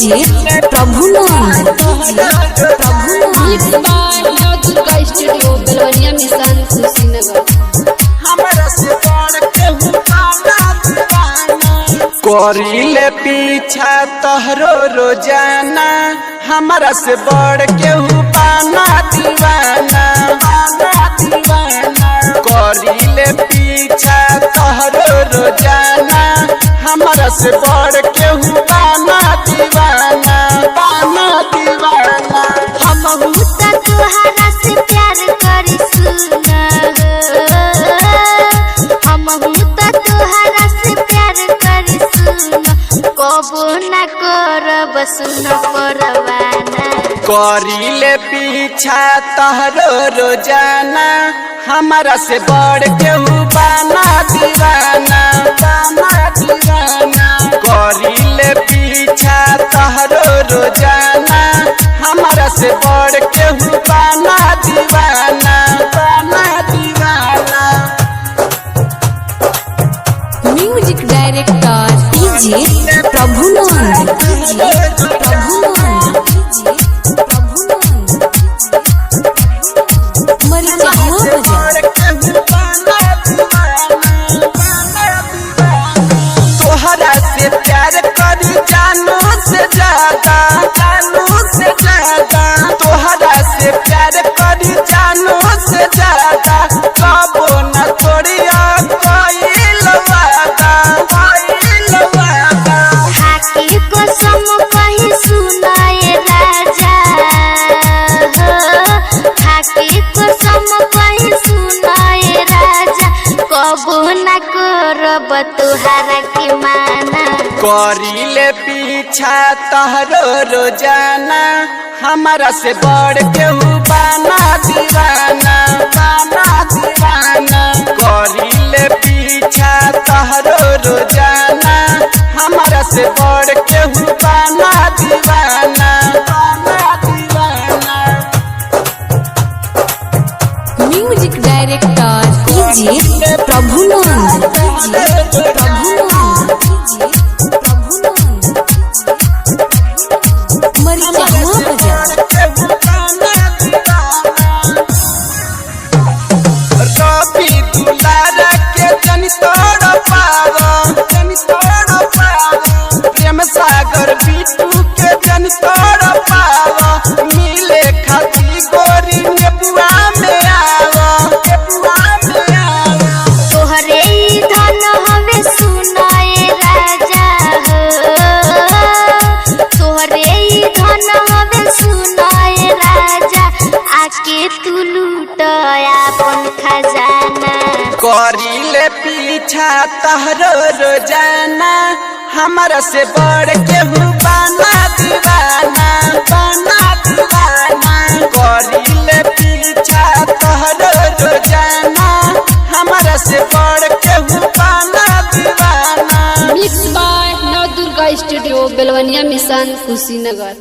DJ Prabhunand Durga studio Belwaniya mission Kushinagar. कोरिले पीछा तोहरो रोजाना हमारा से बढ़ केहू पाना दीवाना कोरिले पीछा तोहरो रोजाना हमारा से बढ़ केहू पाना दीवाना हम तुहरा से प्यार करी सुना हम तुहरा से प्यार करी सुना कबो न करब सुन परवाना कोरिले पीछा तोहरो रोजाना हमारा से बढ़ केहू पाना दीवाना कोरिले पीछा तोहरो रोजाना हमारा से बढ़ केहू पाना दीवाना म्यूजिक डायरेक्टर डीजे प्रभुनंद तोहरा से प्यार करी जानू से ज्यादा तोहरा से प्यार करी जानू से ज्यादा कबो न तोड़िया कोई वादा हाकी कसम कही सुनाए राजा हाकी कसम कही सुनाए राजा कबो न करब तुहरा के माना कोरिले पीछा तोहरो रोजाना हमारा से बढ़ केहू पाना दीवाना कोरिले पीछा तोहरो रोजाना हमारा से बढ़ केहू पाना दीवाना म्यूजिक डायरेक्टर डीजे प्रभुनंद रवि दुलारा के जनी तोड़ पारो प्रेम सागर बिटू के जनी तोड़ पारो मिले खाती गोरी नेबुआ में आवो तोहरे ई धन हमें सुनाए राजा तोहरे ई धन हमें सुनाए राजा आके तू लूट अपन खजाना कोरिले पीछा तोहरो रोजाना हमारा से बढ़ केहू पाना दीवाना कोरिले पीछा तोहरो रोजाना हमारा से बढ़ केहू पाना दीवाना मिक्स बाय नव दुर्गा स्टूडियो बेलवनिया मिशन कुशीनगर।